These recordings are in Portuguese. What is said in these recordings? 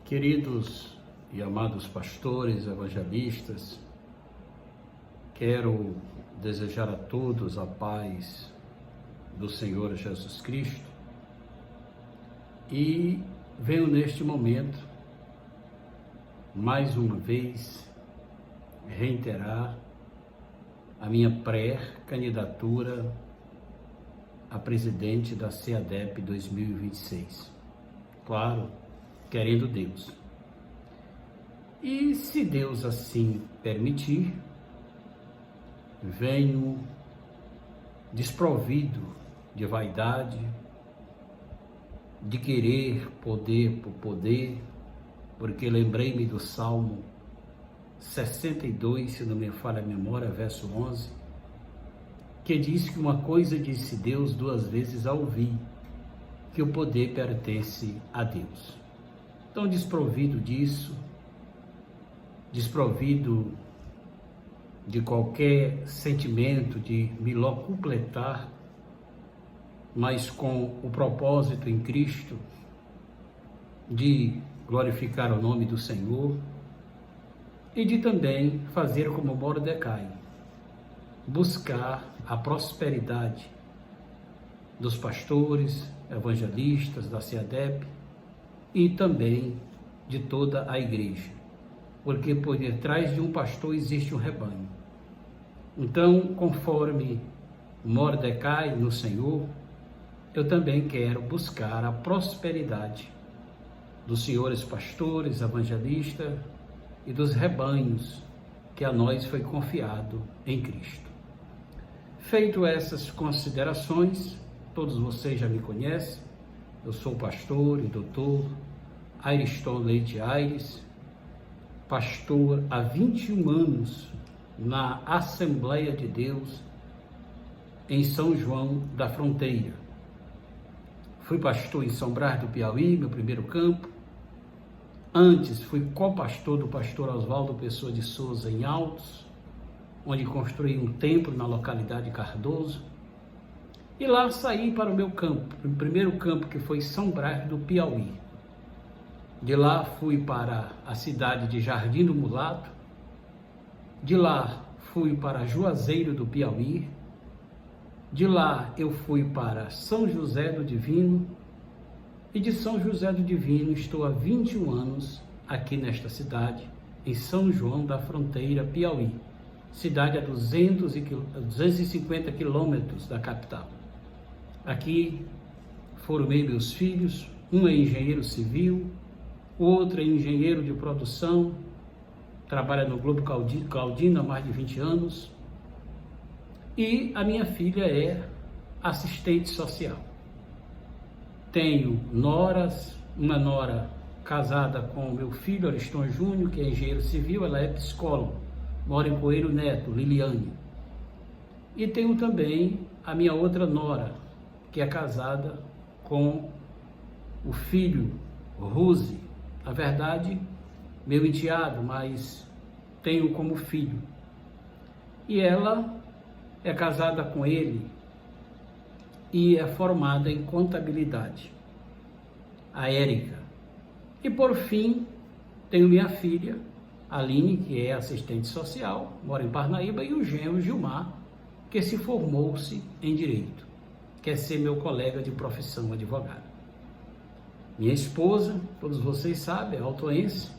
Queridos e amados pastores, evangelistas, quero desejar a todos a paz do Senhor Jesus Cristo e venho neste momento, mais uma vez, reiterar a minha pré-candidatura a presidente da CEADEP 2026. Claro, querendo Deus. E se Deus assim permitir, venho desprovido de vaidade, de querer poder por poder, porque lembrei-me do Salmo 62, se não me falha a memória, verso 11, que diz que uma coisa disse Deus duas vezes ao ouvir, que o poder pertence a Deus. Então, desprovido disso, desprovido de qualquer sentimento de me locupletar, mas com o propósito em Cristo de glorificar o nome do Senhor e de também fazer como Mordecai, buscar a prosperidade dos pastores, evangelistas da CEADEP e também de toda a igreja, porque por detrás de um pastor existe um rebanho. Então, conforme Mordecai no Senhor, eu também quero buscar a prosperidade dos senhores pastores, evangelistas e dos rebanhos que a nós foi confiado em Cristo. Feito essas considerações, todos vocês já me conhecem, eu sou pastor e doutor Airiston Leite Aires, pastor há 21 anos na Assembleia de Deus em São João da Fronteira. Fui pastor em São Brás do Piauí, meu primeiro campo. Antes fui co-pastor do pastor Oswaldo Pessoa de Souza em Altos, onde construí um templo na localidade de Cardoso. E lá saí para o meu campo, o primeiro campo, que foi São Brás do Piauí. De lá fui para a cidade de Jardim do Mulato. De lá fui para Juazeiro do Piauí. De lá eu fui para São José do Divino. E de São José do Divino estou há 21 anos aqui nesta cidade, em São João da Fronteira, Piauí. Cidade a 250 quilômetros da capital. Aqui formei meus filhos, um é engenheiro civil, o outro é engenheiro de produção, trabalha no Grupo Claudino há mais de 20 anos, e a minha filha é assistente social. Tenho noras, uma nora casada com o meu filho, Ariston Júnior, que é engenheiro civil, ela é psicóloga, mora em Coelho Neto, Liliane. E tenho também a minha outra nora, que é casada com o filho, Rose, na verdade, meu enteado, mas tenho como filho. E ela é casada com ele e é formada em contabilidade, a Érica. E por fim, tenho minha filha, Aline, que é assistente social, mora em Parnaíba, e o genro Gilmar, que se formou-se em Direito, quer ser meu colega de profissão, advogado. Minha esposa, todos vocês sabem, é altoense,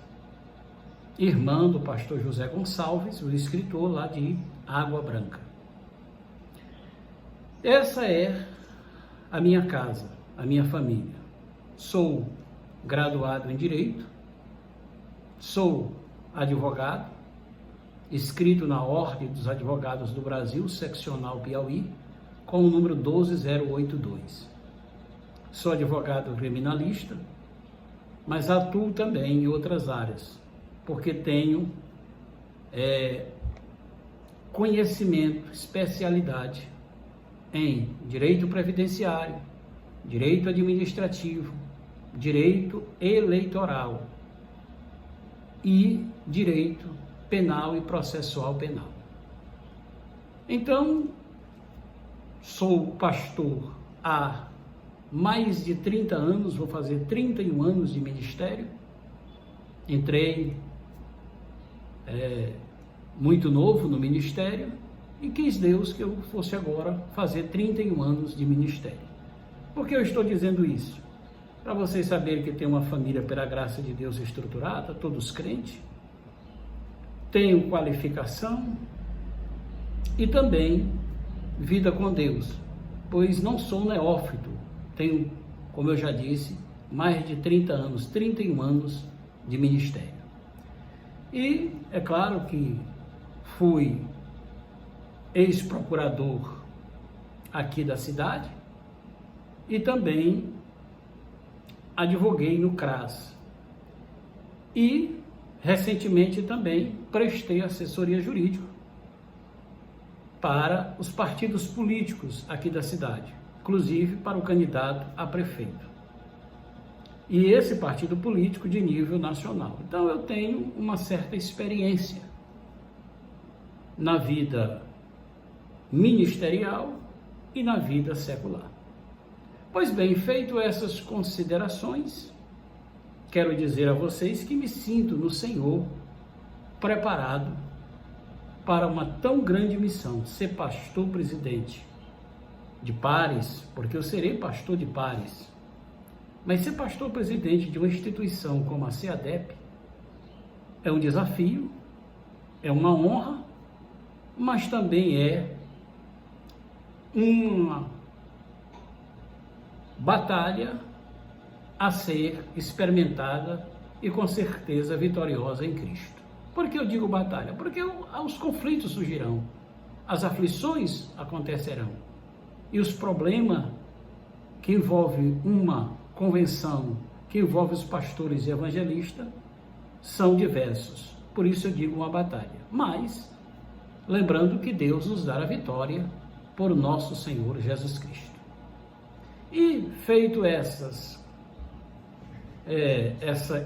irmã do pastor José Gonçalves, o escritor lá de Água Branca. Essa é a minha casa, a minha família. Sou graduado em Direito, sou advogado, inscrito na Ordem dos Advogados do Brasil, seccional Piauí, com o número 12082. Sou advogado criminalista, mas atuo também em outras áreas, porque tenho conhecimento, especialidade em direito previdenciário, direito administrativo, direito eleitoral e direito penal e processual penal. Então, sou pastor há mais de 30 anos, vou fazer 31 anos de ministério, Entrei muito novo no ministério e quis Deus que eu fosse agora fazer 31 anos de ministério. Por que eu estou dizendo isso? Para vocês saberem que tem uma família pela graça de Deus estruturada, todos crentes, tenho qualificação e também vida com Deus, pois não sou neófito, tenho, como eu já disse, mais de 30 anos, 31 anos de ministério. E é claro que fui ex-procurador aqui da cidade e também advoguei no CRAS. E recentemente também prestei assessoria jurídica para os partidos políticos aqui da cidade, inclusive para o candidato a prefeito. E esse partido político de nível nacional. Então eu tenho uma certa experiência na vida ministerial e na vida secular. Pois bem, feito essas considerações, quero dizer a vocês que me sinto no Senhor preparado para uma tão grande missão, ser pastor presidente de Pares, porque eu serei pastor de Pares. Mas ser pastor presidente de uma instituição como a CEADEP é um desafio, é uma honra, mas também é uma batalha a ser experimentada e com certeza vitoriosa em Cristo. Por que eu digo batalha? Porque os conflitos surgirão, as aflições acontecerão e os problemas que envolvem uma convenção, que envolve os pastores e evangelistas, são diversos. Por isso eu digo uma batalha. Mas, lembrando que Deus nos dará a vitória por nosso Senhor Jesus Cristo. E feito essa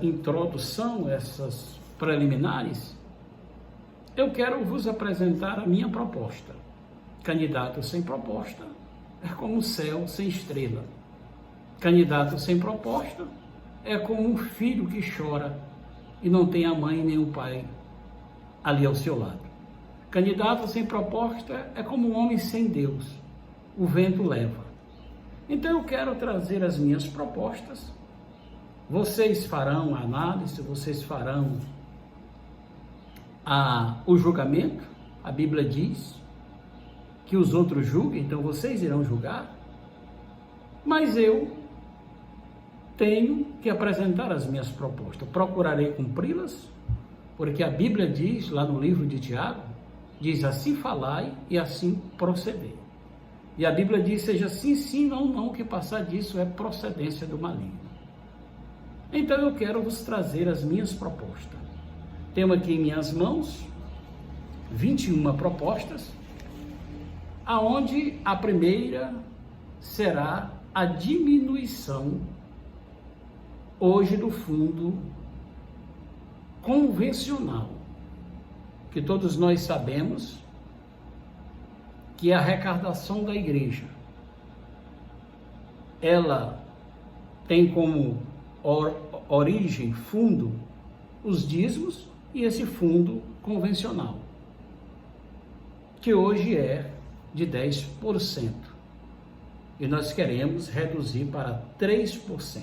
introdução, essas preliminares, eu quero vos apresentar a minha proposta. Candidato sem proposta é como um céu sem estrela. Candidato sem proposta é como um filho que chora e não tem a mãe nem o pai ali ao seu lado. Candidato sem proposta é como um homem sem Deus. O vento leva. Então eu quero trazer as minhas propostas. Vocês farão a análise, vocês farão o julgamento. A Bíblia diz que os outros julguem, então vocês irão julgar. Mas eu tenho que apresentar as minhas propostas. Procurarei cumpri-las, porque a Bíblia diz, lá no livro de Tiago, diz assim falai e assim procedei. E a Bíblia diz, seja sim, sim, não, não, que passar disso é procedência do maligno. Então eu quero vos trazer as minhas propostas. Tenho aqui em minhas mãos 21 propostas, aonde a primeira será a diminuição hoje do fundo convencional, que todos nós sabemos que é a arrecadação da igreja. Ela tem como origem, fundo, os dízimos e esse fundo convencional, que hoje é de 10%. E nós queremos reduzir para 3%.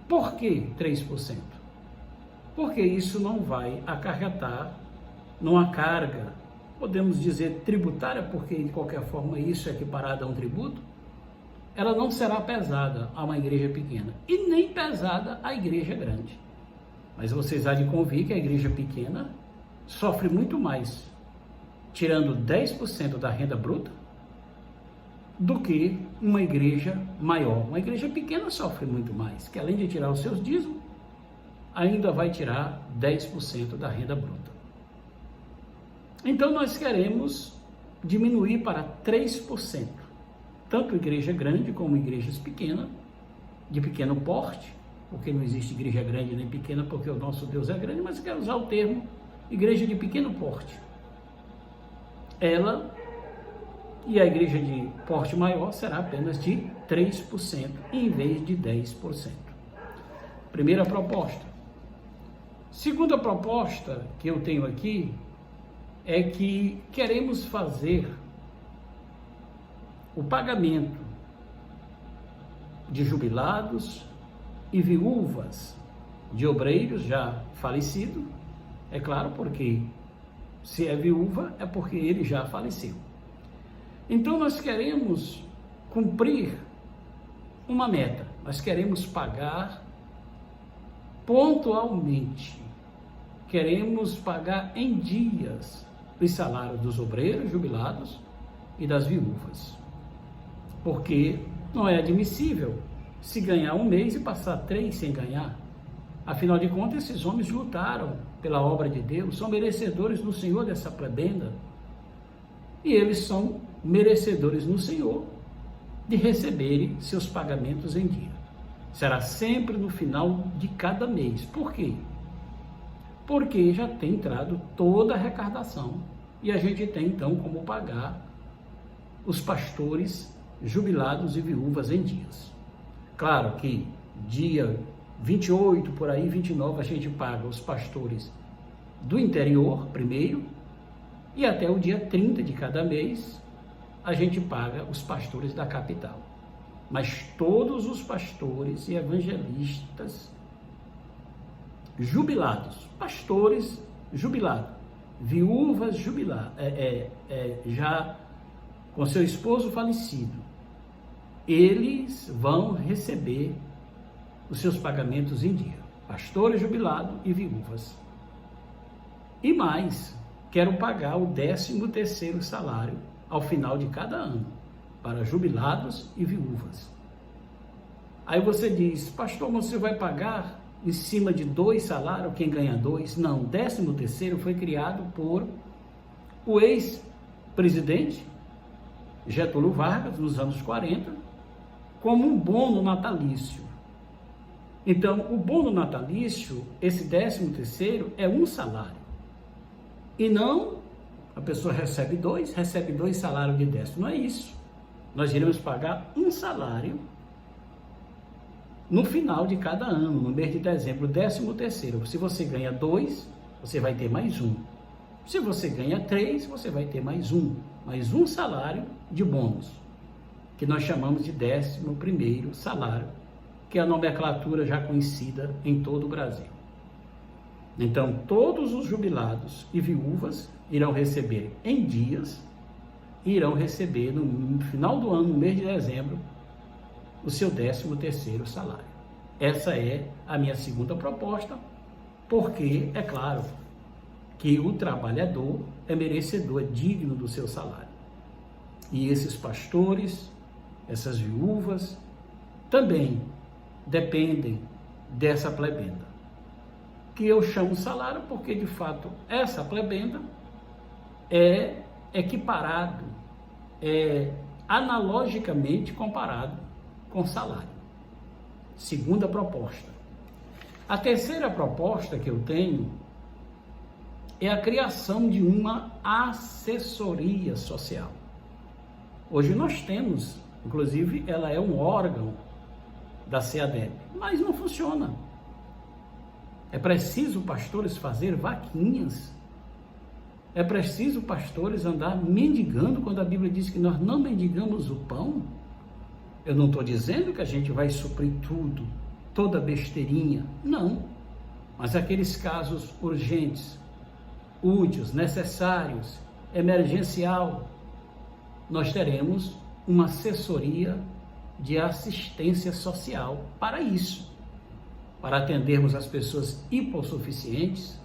Por que 3%? Porque isso não vai acarretar numa carga, podemos dizer tributária, porque de qualquer forma isso é equiparado a um tributo. Ela não será pesada a uma igreja pequena e nem pesada à igreja grande. Mas vocês há de convir que a igreja pequena sofre muito mais, tirando 10% da renda bruta, do que uma igreja maior. Uma igreja pequena sofre muito mais, que além de tirar os seus dízimos, ainda vai tirar 10% da renda bruta. Então nós queremos diminuir para 3%, tanto igreja grande como igrejas pequenas, de pequeno porte, porque não existe igreja grande nem pequena, porque o nosso Deus é grande, mas eu quero usar o termo igreja de pequeno porte. Ela e a igreja de porte maior será apenas de 3%, em vez de 10%. Primeira proposta, Segunda proposta que eu tenho aqui é que queremos fazer o pagamento de jubilados e viúvas de obreiros já falecidos, é claro, porque se é viúva é porque ele já faleceu. Então nós queremos cumprir uma meta, nós queremos pagar pontualmente, queremos pagar em dias os salários dos obreiros jubilados e das viúvas, porque não é admissível se ganhar um mês e passar 3 sem ganhar. Afinal de contas, esses homens lutaram pela obra de Deus, são merecedores no Senhor dessa prebenda, e eles são merecedores no Senhor de receberem seus pagamentos em dia. Será sempre no final de cada mês. Por quê? Porque já tem entrado toda a arrecadação e a gente tem então como pagar os pastores jubilados e viúvas em dias. Claro que dia 28, por aí, 29, a gente paga os pastores do interior primeiro, e até o dia 30 de cada mês a gente paga os pastores da capital. Mas todos os pastores e evangelistas jubilados, pastores jubilados, viúvas jubiladas, já com seu esposo falecido, eles vão receber os seus pagamentos em dia, pastores jubilados e viúvas. E mais, quero pagar o 13º salário ao final de cada ano, para jubilados e viúvas. Aí você diz, pastor, você vai pagar em cima de 2 salários quem ganha 2? Não, o 13º foi criado por o ex-presidente Getúlio Vargas, nos anos 40, como um bônus natalício. Então, o bônus natalício, esse 13º, é um salário. E não, a pessoa recebe 2 salários de 10. Não é isso. Nós iremos pagar um salário no final de cada ano, no mês de dezembro, 13º. Se você ganha 2, você vai ter mais 1. Se você ganha 3, você vai ter mais 1. Mais um salário de bônus, que nós chamamos de 11º salário, que é a nomenclatura já conhecida em todo o Brasil. Então, todos os jubilados e viúvas irão receber em dias, irão receber no final do ano, no mês de dezembro, o seu 13º salário. Essa é a minha segunda proposta, porque é claro que o trabalhador é merecedor, é digno do seu salário. E esses pastores, essas viúvas, também dependem dessa prebenda, que eu chamo salário porque, de fato, essa prebenda é equiparado, é analogicamente comparado com salário. Segunda proposta. A terceira proposta que eu tenho é a criação de uma assessoria social. Hoje nós temos, inclusive, ela é um órgão da CEADEB, mas não funciona. É preciso pastores fazer vaquinhas. É preciso pastores andar mendigando, quando a Bíblia diz que nós não mendigamos o pão. Eu não estou dizendo que a gente vai suprir tudo, toda besteirinha, não. Mas aqueles casos urgentes, úteis, necessários, emergencial, nós teremos uma assessoria de assistência social para isso, para atendermos as pessoas hipossuficientes,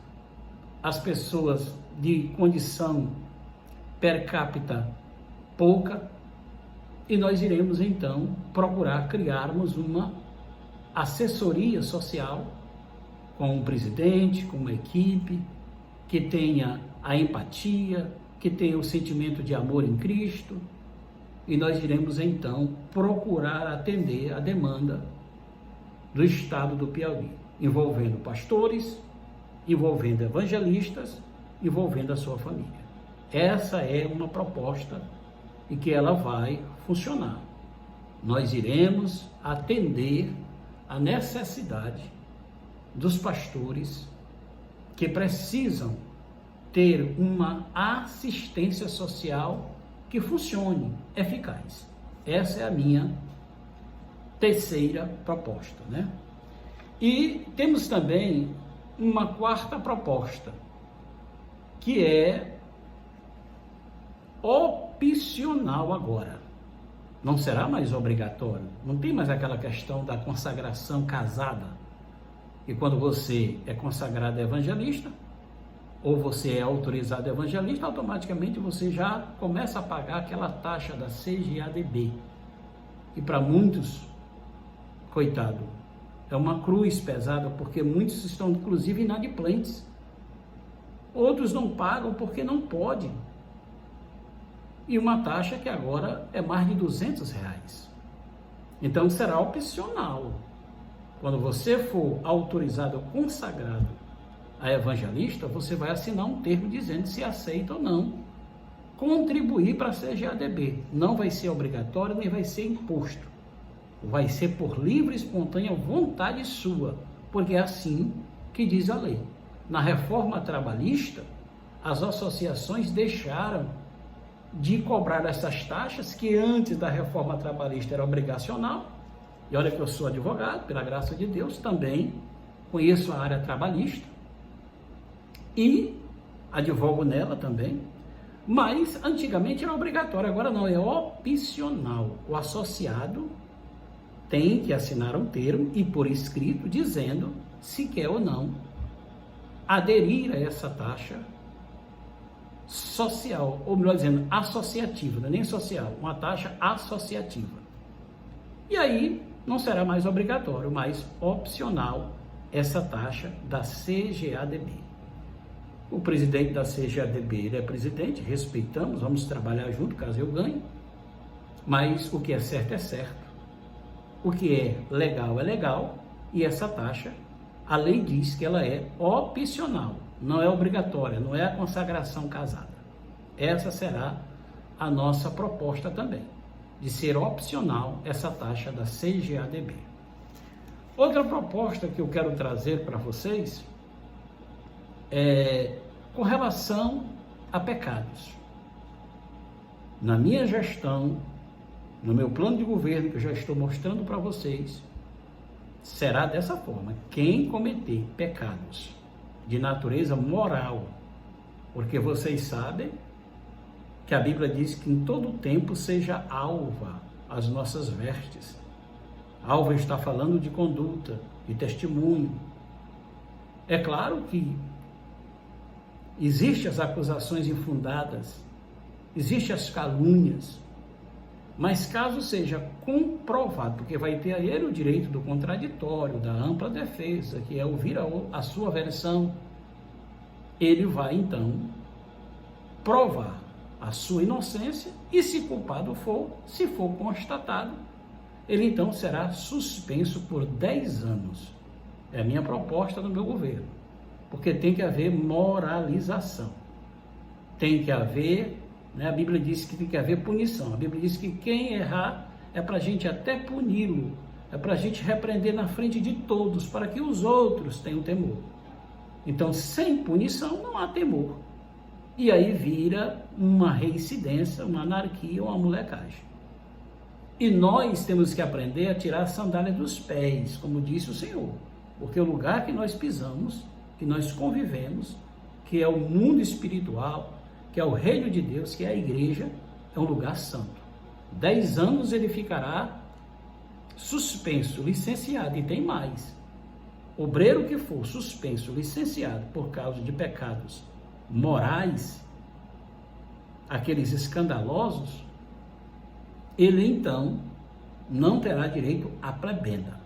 as pessoas de condição per capita pouca, e nós iremos então procurar criarmos uma assessoria social com um presidente, com uma equipe que tenha a empatia, que tenha o sentimento de amor em Cristo, e nós iremos então procurar atender a demanda do estado do Piauí, envolvendo pastores, envolvendo evangelistas, envolvendo a sua família. Essa é uma proposta e que ela vai funcionar. Nós iremos atender a necessidade dos pastores que precisam ter uma assistência social que funcione, eficaz. Essa é a minha terceira proposta, né? E temos também uma quarta proposta, que é opcional agora. Não será mais obrigatório. Não tem mais aquela questão da consagração casada. E quando você é consagrado evangelista, ou você é autorizado evangelista, automaticamente você já começa a pagar aquela taxa da CGADB. E para muitos, coitado, é uma cruz pesada, porque muitos estão inclusive inadimplentes. Outros não pagam porque não podem. E uma taxa que agora é mais de R$200. Então será opcional. Quando você for autorizado ou consagrado a evangelista, você vai assinar um termo dizendo se aceita ou não contribuir para a CGADB. Não vai ser obrigatório, nem vai ser imposto. Vai ser por livre e espontânea vontade sua, porque é assim que diz a lei. Na reforma trabalhista, as associações deixaram de cobrar essas taxas, que antes da reforma trabalhista era obrigacional. E olha que eu sou advogado, pela graça de Deus, também conheço a área trabalhista e advogo nela também, mas antigamente era obrigatório, agora não, é opcional. O associado tem que assinar um termo e por escrito dizendo se quer ou não aderir a essa taxa social, ou melhor dizendo, associativa, não é nem social, uma taxa associativa. E aí não será mais obrigatório, mas opcional essa taxa da CGADB. O presidente da CGADB, ele é presidente, respeitamos, vamos trabalhar junto caso eu ganhe, mas o que é certo, o que é legal, e essa taxa, a lei diz que ela é opcional, não é obrigatória, não é a consagração casada. Essa será a nossa proposta também, de ser opcional essa taxa da CGADB. Outra proposta que eu quero trazer para vocês é com relação a pecados. Na minha gestão, no meu plano de governo, que eu já estou mostrando para vocês, será dessa forma: quem cometer pecados de natureza moral, porque vocês sabem que a Bíblia diz que em todo tempo seja alva as nossas vestes. Alva está falando de conduta, de testemunho. É claro que existem as acusações infundadas, existem as calúnias, mas caso seja comprovado, porque vai ter a ele o direito do contraditório, da ampla defesa, que é ouvir a sua versão, ele vai então provar a sua inocência e, se culpado for, se for constatado, ele então será suspenso por 10 anos. É a minha proposta no meu governo, porque tem que haver moralização, tem que haver, né, a Bíblia diz que tem que haver punição, a Bíblia diz que quem errar é para a gente até puni-lo, é para a gente repreender na frente de todos, para que os outros tenham temor. Então, sem punição não há temor. E aí vira uma reincidência, uma anarquia, uma molecagem. E nós temos que aprender a tirar a sandália dos pés, como disse o Senhor. Porque o lugar que nós pisamos, que nós convivemos, que é o mundo espiritual, que é o reino de Deus, que é a igreja, é um lugar santo. 10 anos ele ficará suspenso, licenciado, e tem mais. Obreiro que for suspenso, licenciado por causa de pecados morais, aqueles escandalosos, ele então não terá direito à prebenda.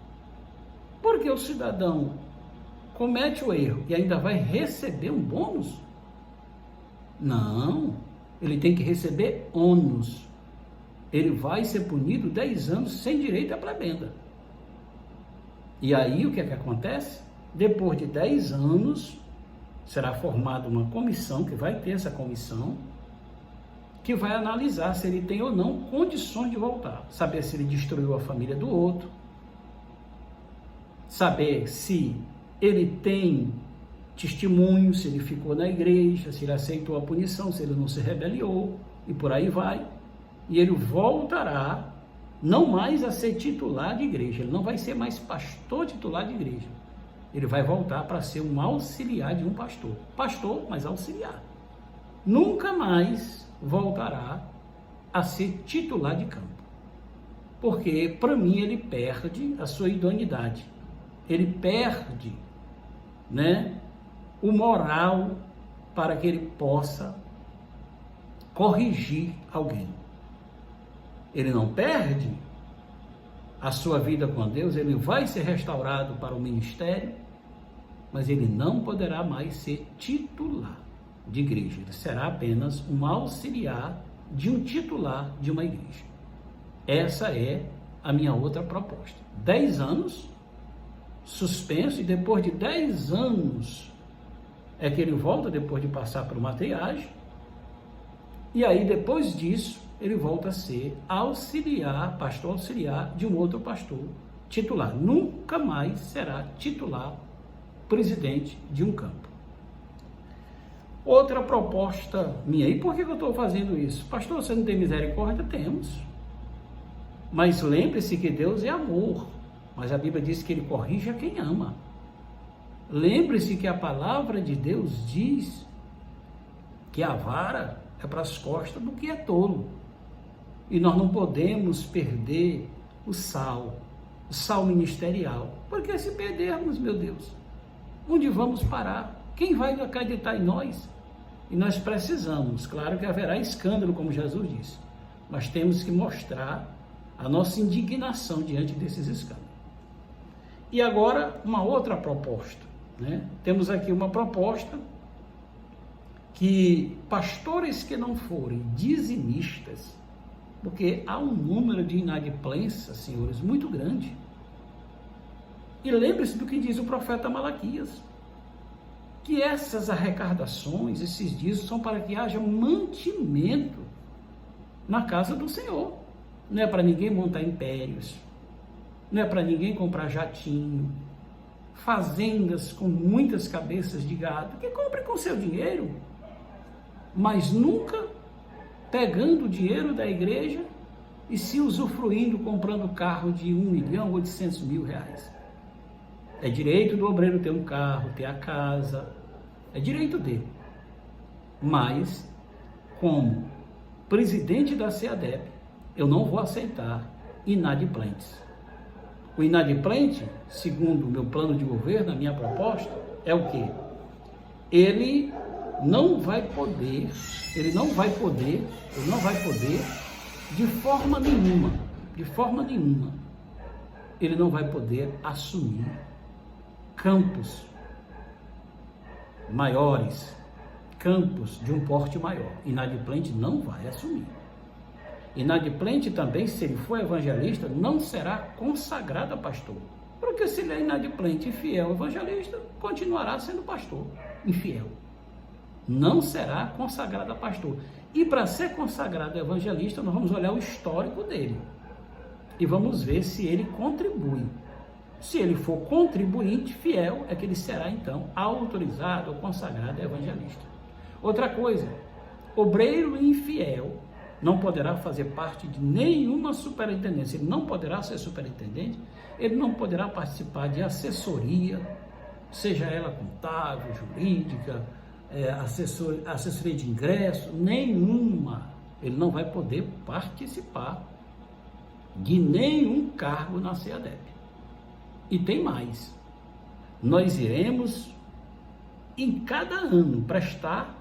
Porque o cidadão comete o erro e ainda vai receber um bônus? Não, ele tem que receber ônus. Ele vai ser punido 10 anos sem direito à prebenda. E aí o que é que acontece? Depois de 10 anos, será formada uma comissão, que vai ter essa comissão, que vai analisar se ele tem ou não condições de voltar. Saber se ele destruiu a família do outro, saber se ele tem testemunho, se ele ficou na igreja, se ele aceitou a punição, se ele não se rebeliou, e por aí vai. E ele voltará não mais a ser titular de igreja, ele não vai ser mais pastor titular de igreja. Ele vai voltar para ser um auxiliar de um pastor. Pastor, mas auxiliar. Nunca mais voltará a ser titular de campo. Porque, para mim, ele perde a sua idoneidade. Ele perde, o moral para que ele possa corrigir alguém. Ele não perde a sua vida com Deus, ele vai ser restaurado para o ministério, mas ele não poderá mais ser titular de igreja. Ele será apenas um auxiliar de um titular de uma igreja. Essa é a minha outra proposta. 10 anos suspenso, e depois de 10 anos é que ele volta, depois de passar por uma triagem, e aí depois disso ele volta a ser auxiliar, pastor auxiliar de um outro pastor titular. Nunca mais será titular, presidente de um campo. Outra proposta minha, e por que eu estou fazendo isso? Pastor, você não tem misericórdia? Temos. Mas lembre-se que Deus é amor, mas a Bíblia diz que ele corrige a quem ama. Lembre-se que a palavra de Deus diz que a vara é para as costas do que é tolo. E nós não podemos perder o sal ministerial. Porque se perdermos, meu Deus, onde vamos parar? Quem vai acreditar em nós? E nós precisamos, claro que haverá escândalo, como Jesus disse, mas temos que mostrar a nossa indignação diante desses escândalos. E agora, uma outra proposta, Temos aqui uma proposta que pastores que não forem dizimistas, porque há um número de inadimplência, senhores, muito grande. E lembre-se do que diz o profeta Malaquias, que essas arrecadações, esses dízimos, são para que haja mantimento na casa do Senhor. Não é para ninguém montar impérios, não é para ninguém comprar jatinho, fazendas com muitas cabeças de gado, que compre com seu dinheiro, mas nunca pegando o dinheiro da igreja e se usufruindo, comprando carro de 1.800.000 reais. É direito do obreiro ter um carro, ter a casa, é direito dele. Mas, como presidente da CEADEB, eu não vou aceitar inadimplentes. O inadimplente, segundo o meu plano de governo, a minha proposta, é o quê? Ele não vai poder, de forma nenhuma, ele não vai poder assumir campos maiores, campos de um porte maior. Inadimplente não vai assumir. Inadimplente também, se ele for evangelista, não será consagrado a pastor. Porque se ele é inadimplente e fiel evangelista, continuará sendo pastor infiel. Não será consagrado a pastor. E para ser consagrado a evangelista, nós vamos olhar o histórico dele. E vamos ver se ele contribui. Se ele for contribuinte fiel, é que ele será então autorizado ou consagrado a evangelista. Outra coisa, obreiro infiel não poderá fazer parte de nenhuma superintendência. Ele não poderá ser superintendente, ele não poderá participar de assessoria, seja ela contábil, jurídica, assessoria de ingresso, nenhuma. Ele não vai poder participar de nenhum cargo na CEADEB. E tem mais. Nós iremos, em cada ano, prestar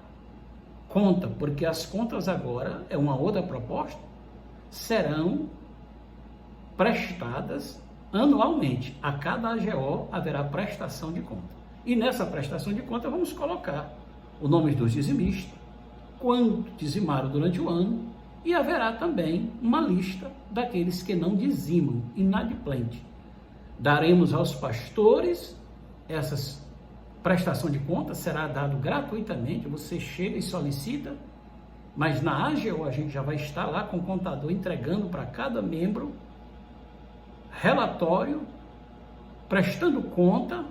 conta, porque as contas agora, é uma outra proposta, serão prestadas anualmente. A cada AGO haverá prestação de conta. E nessa prestação de conta vamos colocar o nome dos dizimistas, quanto dizimaram durante o ano, e haverá também uma lista daqueles que não dizimam, inadimplente. Daremos aos pastores essas prestação de contas, será dado gratuitamente, você chega e solicita, mas na AGO a gente já vai estar lá com o contador entregando para cada membro relatório, prestando conta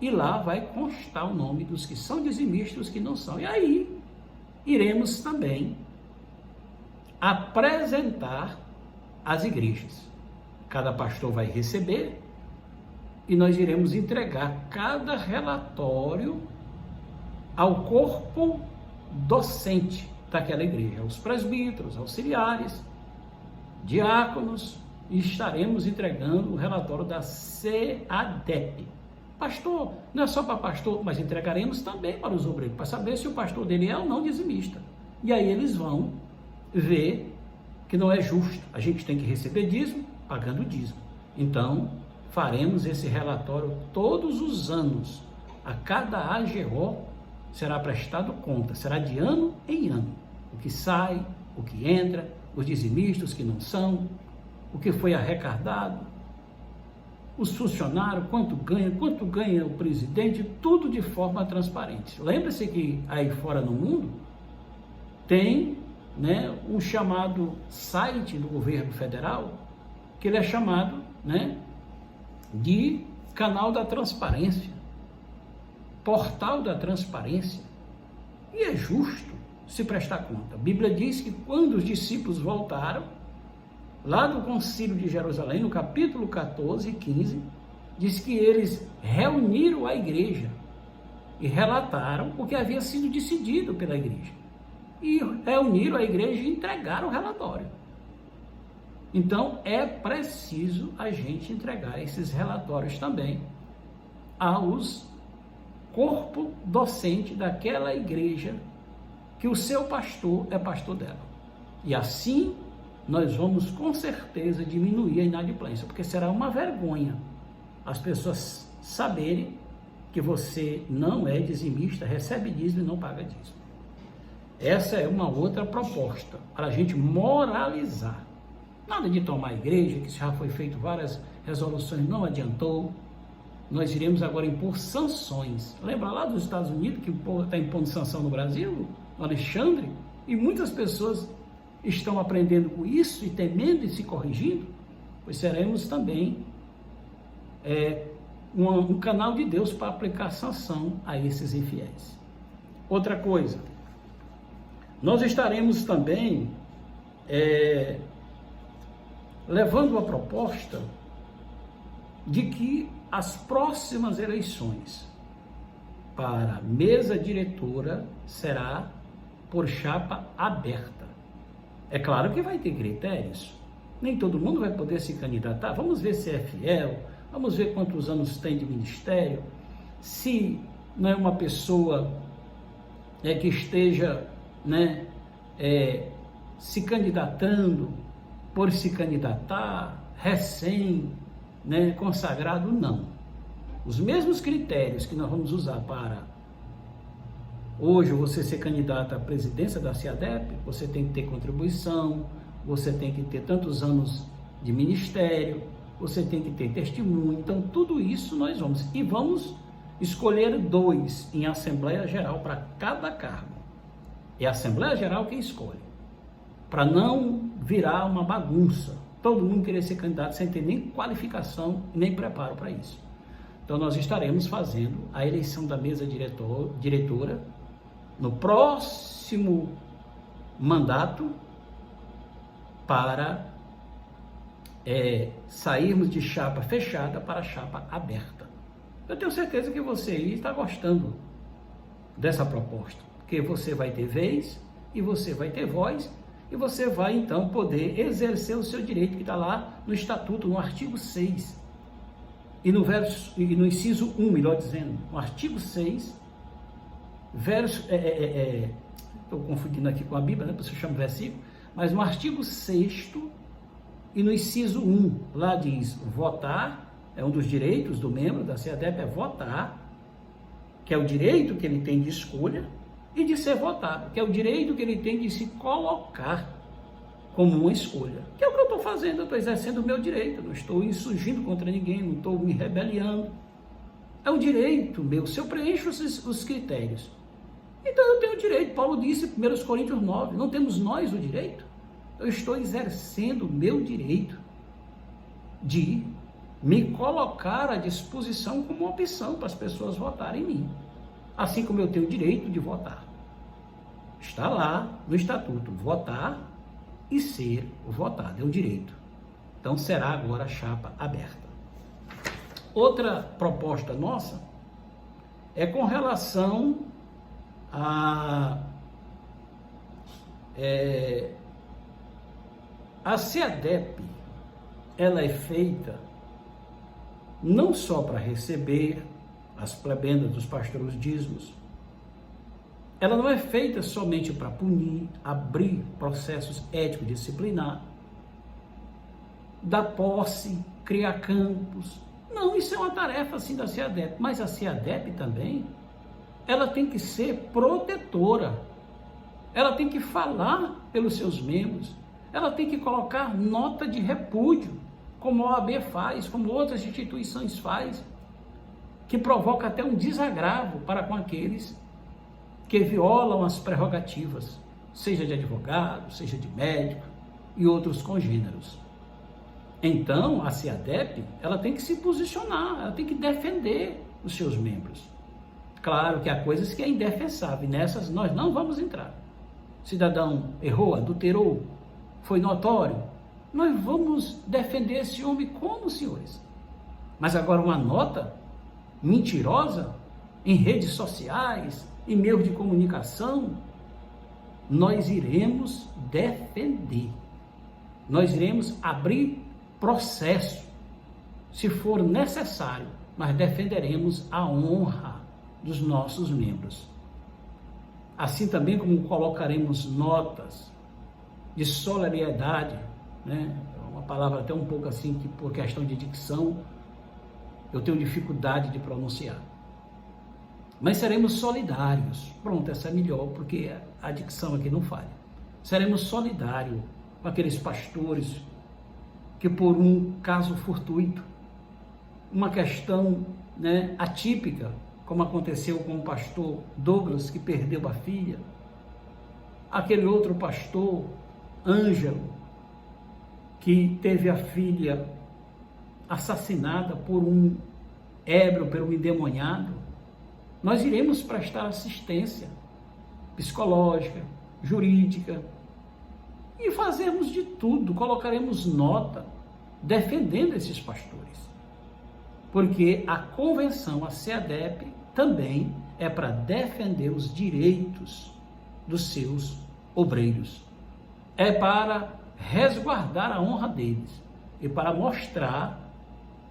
e lá vai constar o nome dos que são dizimistas e os que não são. E aí iremos também apresentar às igrejas. Cada pastor vai receber e nós iremos entregar cada relatório ao corpo docente daquela igreja, aos presbíteros, auxiliares, diáconos, e estaremos entregando o relatório da CADEP. Pastor, não é só para pastor, mas entregaremos também para os obreiros, para saber se o pastor dele é ou não dizimista. E aí eles vão ver que não é justo. A gente tem que receber dízimo, pagando dízimo. Então, faremos esse relatório todos os anos. A cada AGO será prestado conta, será de ano em ano. O que sai, o que entra, os dizimistas, os que não são, o que foi arrecadado, os funcionários, quanto ganha o presidente, tudo de forma transparente. Lembre-se que aí fora no mundo tem, né, um chamado site do governo federal, que ele é chamado, né, de canal da transparência, portal da transparência, e é justo se prestar conta. A Bíblia diz que quando os discípulos voltaram, lá do Concílio de Jerusalém, no capítulo 14 e 15, diz que eles reuniram a igreja e relataram o que havia sido decidido pela igreja. E reuniram a igreja e entregaram o relatório. Então, é preciso a gente entregar esses relatórios também aos corpo docente daquela igreja que o seu pastor é pastor dela. E assim nós vamos com certeza diminuir a inadimplência, porque será uma vergonha as pessoas saberem que você não é dizimista, recebe dízimo e não paga dízimo. Essa é uma outra proposta para a gente moralizar. Nada de tomar a igreja, que já foi feito várias resoluções, não adiantou. Nós iremos agora impor sanções. Lembra lá dos Estados Unidos que está impondo sanção no Brasil, no Alexandre? E muitas pessoas estão aprendendo com isso e temendo e se corrigindo, pois seremos também um canal de Deus para aplicar sanção a esses infiéis. Outra coisa, nós estaremos também levando a proposta de que as próximas eleições para a mesa diretora será por chapa aberta. É claro que vai ter critérios, nem todo mundo vai poder se candidatar. Vamos ver se é fiel, vamos ver quantos anos tem de ministério, se não é uma pessoa que esteja, né, se candidatando por se candidatar, recém, né, consagrado, não. Os mesmos critérios que nós vamos usar para hoje você ser candidato à presidência da CADEP, você tem que ter contribuição, você tem que ter tantos anos de ministério, você tem que ter testemunho. Então, tudo isso nós vamos. E vamos escolher 2 em Assembleia Geral para cada cargo. É a Assembleia Geral quem escolhe, para não virar uma bagunça. Todo mundo querer ser candidato sem ter nem qualificação, nem preparo para isso. Então, nós estaremos fazendo a eleição da mesa diretora no próximo mandato para sairmos de chapa fechada para chapa aberta. Eu tenho certeza que você aí está gostando dessa proposta, porque você vai ter vez e você vai ter voz e você vai então poder exercer o seu direito que está lá no Estatuto, no artigo 6 e no inciso 1, melhor dizendo, no artigo 6, estou confundindo aqui com a Bíblia, né, por isso eu chamo versículo, mas no artigo 6º e no inciso 1, lá diz votar, é um dos direitos do membro da CADEP, é votar, que é o direito que ele tem de escolha, e de ser votado, que é o direito que ele tem de se colocar como uma escolha, que é o que eu estou fazendo, eu estou exercendo o meu direito, não estou insurgindo contra ninguém, não estou me rebeliando, é um direito meu, se eu preencho os critérios, então eu tenho o direito. Paulo disse em 1 Coríntios 9, não temos nós o direito? Eu estou exercendo o meu direito de me colocar à disposição como uma opção para as pessoas votarem em mim, assim como eu tenho o direito de votar. Está lá no estatuto, votar e ser votado, é um direito. Então será agora a chapa aberta. Outra proposta nossa é com relação a CEADEP. Ela é feita não só para receber as plebendas dos pastores dízimos, ela não é feita somente para punir, abrir processos ético-disciplinar, dar posse, criar campos. Não, isso é uma tarefa assim da CEADEP, mas a CEADEP também, ela tem que ser protetora, ela tem que falar pelos seus membros, ela tem que colocar nota de repúdio, como a OAB faz, como outras instituições faz, que provoca até um desagravo para com aqueles que violam as prerrogativas, seja de advogado, seja de médico e outros congêneros. Então, a CEADEP, ela tem que se posicionar, ela tem que defender os seus membros. Claro que há coisas que é indefensável, e nessas nós não vamos entrar. Cidadão errou, adulterou, foi notório, nós vamos defender esse homem como, senhores? Mas agora uma nota mentirosa em redes sociais, em meios de comunicação, nós iremos defender. Nós iremos abrir processo, se for necessário, mas defenderemos a honra dos nossos membros. Assim também como colocaremos notas de solidariedade, né? Uma palavra até um pouco assim, que por questão de dicção, eu tenho dificuldade de pronunciar. Mas seremos solidários. Pronto, essa é melhor, porque a dicção aqui não falha. Seremos solidários com aqueles pastores que por um caso fortuito, uma questão, né, atípica, como aconteceu com o pastor Douglas, que perdeu a filha, aquele outro pastor, Ângelo, que teve a filha assassinada por um ébrio, por um endemoniado, nós iremos prestar assistência psicológica, jurídica, e fazermos de tudo, colocaremos nota defendendo esses pastores. Porque a convenção, a CEADEP, também é para defender os direitos dos seus obreiros. É para resguardar a honra deles e para mostrar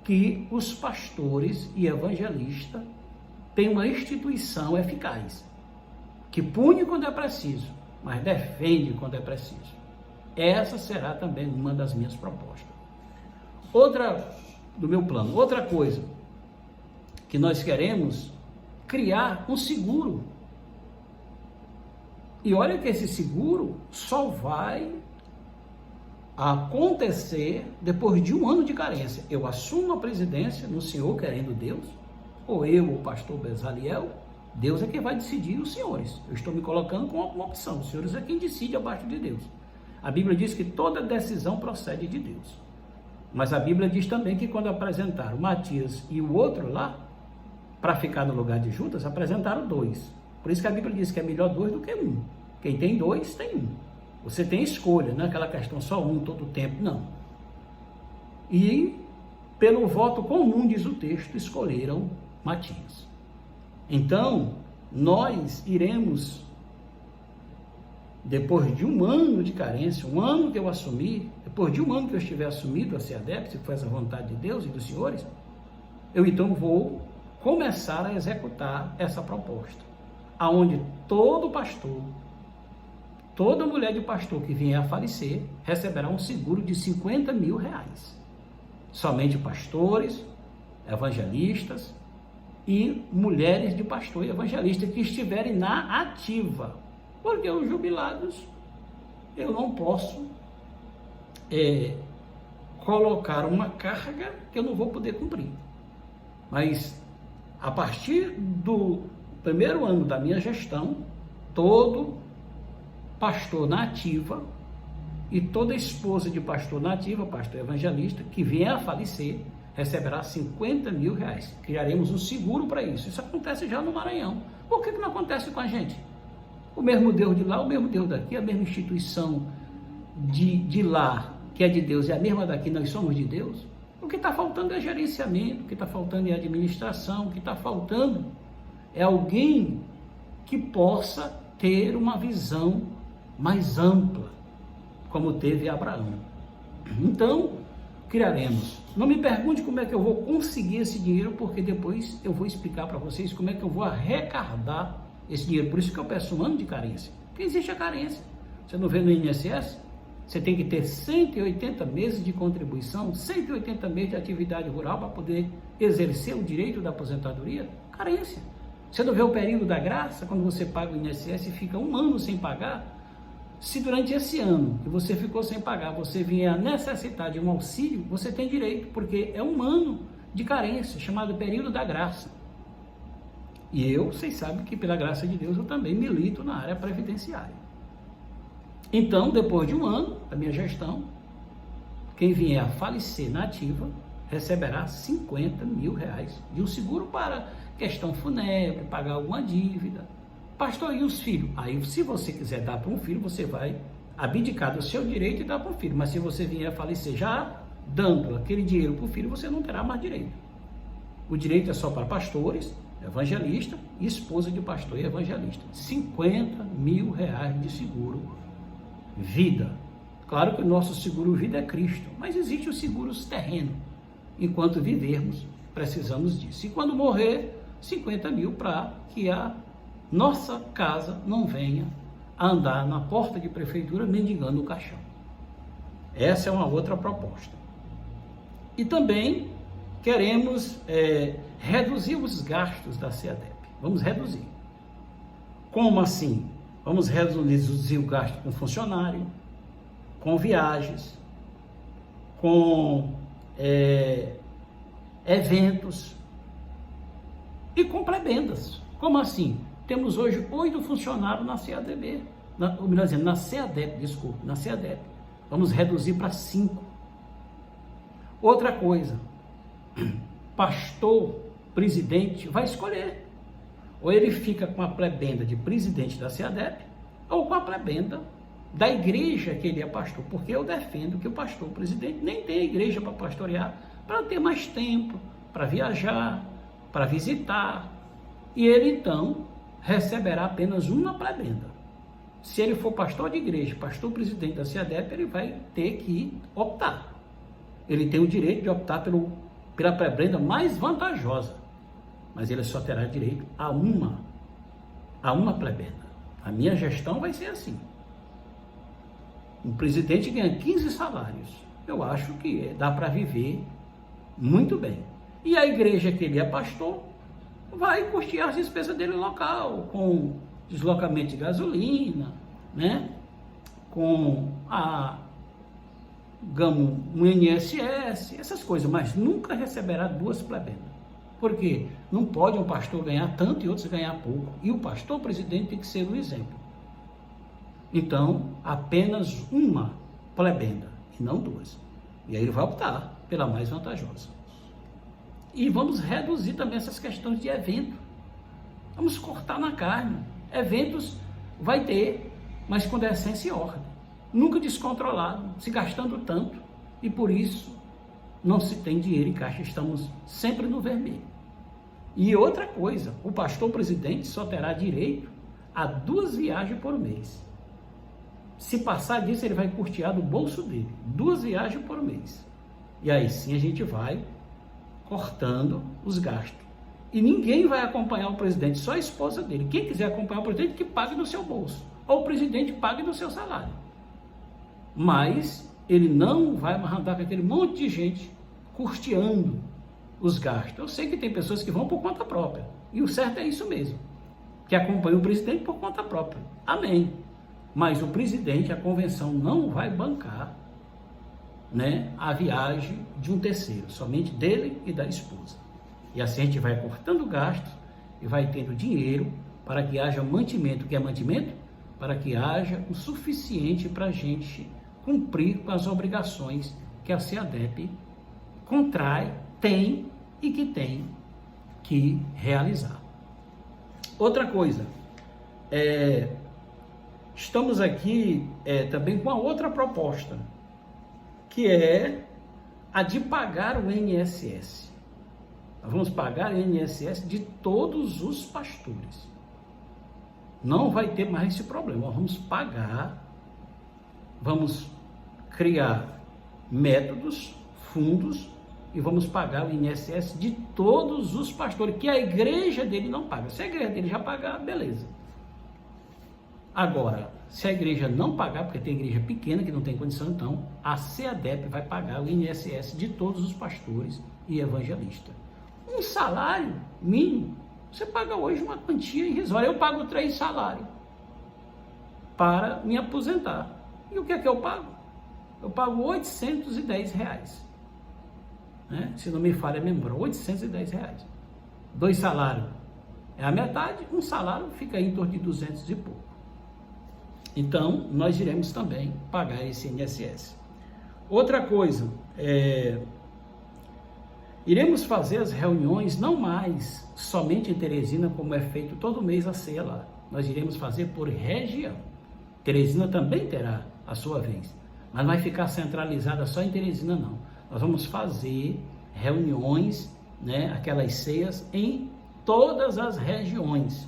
que os pastores e evangelistas têm uma instituição eficaz, que pune quando é preciso, mas defende quando é preciso. Essa será também uma das minhas propostas. Outra do meu plano, outra coisa que nós queremos, criar um seguro. E olha que esse seguro só vai acontecer depois de 1 ano de carência. Eu assumo a presidência no Senhor querendo Deus, ou eu, o pastor Bezaliel, Deus é quem vai decidir, os senhores. Eu estou me colocando como uma opção, os senhores é quem decide abaixo de Deus. A Bíblia diz que toda decisão procede de Deus. Mas a Bíblia diz também que quando apresentaram Matias e o outro lá, para ficar no lugar de Judas, apresentaram 2. Por isso que a Bíblia diz que é melhor 2 do que 1. Quem tem 2, tem 1. Você tem escolha, não é aquela questão só 1 todo o tempo, não. E pelo voto comum, diz o texto, escolheram Matias. Então, nós iremos, depois de 1 ano de carência, 1 ano que eu assumi, depois de 1 ano que eu estiver assumido a CEADEP, se for essa vontade de Deus e dos senhores, eu então vou começar a executar essa proposta, aonde todo pastor, toda mulher de pastor que vier a falecer, receberá um seguro de R$50 mil. Somente pastores, evangelistas e mulheres de pastor e evangelista que estiverem na ativa. Porque os jubilados, eu não posso colocar uma carga que eu não vou poder cumprir. Mas, a partir do 1º ano da minha gestão, todo pastor na ativa e toda esposa de pastor na ativa, pastor evangelista, que vier a falecer, receberá 50 mil reais. Criaremos um seguro para isso. Isso acontece já no Maranhão. Por que não acontece com a gente? O mesmo Deus de lá, o mesmo Deus daqui, a mesma instituição de lá, que é de Deus, é a mesma daqui, nós somos de Deus. O que está faltando é gerenciamento, o que está faltando é administração, o que está faltando é alguém que possa ter uma visão mais ampla, como teve Abraão. Então, criaremos. Não me pergunte como é que eu vou conseguir esse dinheiro, porque depois eu vou explicar para vocês como é que eu vou arrecadar esse dinheiro. Por isso que eu peço um ano de carência, porque existe a carência. Você não vê no INSS? Você tem que ter 180 meses de contribuição, 180 meses de atividade rural para poder exercer o direito da aposentadoria? Carência. Você não vê o período da graça, quando você paga o INSS e fica um ano sem pagar? Se durante esse ano que você ficou sem pagar, você vier a necessitar de um auxílio, você tem direito, porque é um ano de carência, chamado período da graça. E eu, vocês sabem que pela graça de Deus, eu também milito na área previdenciária. Então, depois de um ano da minha gestão, quem vier a falecer na ativa, receberá 50 mil reais de um seguro para questão fúnebre, pagar alguma dívida. Pastor, e os filhos? Aí, se você quiser dar para um filho, você vai abdicar do seu direito e dar para um filho. Mas se você vier a falecer já dando aquele dinheiro para o filho, você não terá mais direito. O direito é só para pastores, evangelista e esposa de pastor e evangelista. 50 mil reais de seguro vida. Claro que o nosso seguro vida é Cristo, mas existe os seguros terreno. Enquanto vivermos, precisamos disso. E quando morrer, 50 mil para que a nossa casa não venha a andar na porta de prefeitura mendigando o caixão. Essa é uma outra proposta. E também queremos reduzir os gastos da SEADEP. Vamos reduzir. Como assim? Vamos reduzir o gasto com funcionário, com viagens, com eventos e com prebendas. Como assim? Temos hoje 8 funcionários na SEADEP, na SEADEP. Vamos reduzir para 5. Outra coisa, pastor, presidente, vai escolher. Ou ele fica com a prebenda de presidente da SEADEP, ou com a prebenda da igreja que ele é pastor. Porque eu defendo que o pastor presidente nem tem igreja para pastorear, para ter mais tempo, para viajar, para visitar. E ele então receberá apenas uma prebenda. Se ele for pastor de igreja, pastor presidente da SEADEP, ele vai ter que optar. Ele tem o direito de optar pela prebenda mais vantajosa, mas ele só terá direito a uma prebenda. A minha gestão vai ser assim. Um presidente ganha 15 salários. Eu acho que dá para viver muito bem. E a igreja que ele é pastor vai custear as despesas dele local, com deslocamento de gasolina, né? Com um INSS, essas coisas, mas nunca receberá 2 plebendas. Por quê? Não pode um pastor ganhar tanto e outros ganhar pouco. E o pastor presidente tem que ser um exemplo. Então, apenas uma plebenda, e não 2. E aí ele vai optar pela mais vantajosa. E vamos reduzir também essas questões de evento. Vamos cortar na carne. Eventos vai ter, mas com decência e ordem. Nunca descontrolado, se gastando tanto. E por isso não se tem dinheiro em caixa. Estamos sempre no vermelho. E outra coisa, o pastor presidente só terá direito a 2 viagens por mês. Se passar disso, ele vai custear do bolso dele. 2 viagens por mês. E aí sim a gente vai cortando os gastos. E ninguém vai acompanhar o presidente, só a esposa dele. Quem quiser acompanhar o presidente, que pague do seu bolso. Ou o presidente pague do seu salário. Mas ele não vai andar com aquele monte de gente custeando os gastos. Eu sei que tem pessoas que vão por conta própria. E o certo é isso mesmo. Que acompanha o presidente por conta própria. Amém. Mas o presidente, a convenção não vai bancar, né, a viagem de um terceiro, somente dele e da esposa. E assim a gente vai cortando gastos e vai tendo dinheiro para que haja mantimento. O que é mantimento? Para que haja o suficiente para a gente cumprir com as obrigações que a SEADEP contrai tem e que tem que realizar. Outra coisa, estamos aqui também com a outra proposta, que é a de pagar o INSS. Nós vamos pagar o INSS de todos os pastores. Não vai ter mais esse problema. Nós vamos pagar, vamos criar métodos, fundos, e vamos pagar o INSS de todos os pastores, que a igreja dele não paga. Se a igreja dele já pagar, beleza. Agora, se a igreja não pagar, porque tem igreja pequena que não tem condição, então a CEADEP vai pagar o INSS de todos os pastores e evangelistas. Um salário mínimo, você paga hoje uma quantia irrisória. Eu pago 3 salários para me aposentar. E o que é que eu pago? Eu pago R$810. Né? Se não me falha a memória, R$810. 2 salários é a metade, um salário fica aí em torno de 200 e pouco. Então, nós iremos também pagar esse INSS. Outra coisa, iremos fazer as reuniões não mais somente em Teresina, como é feito todo mês a ceia lá. Nós iremos fazer por região. Teresina também terá a sua vez, mas não vai ficar centralizada só em Teresina, não. Nós vamos fazer reuniões, né, aquelas ceias em todas as regiões,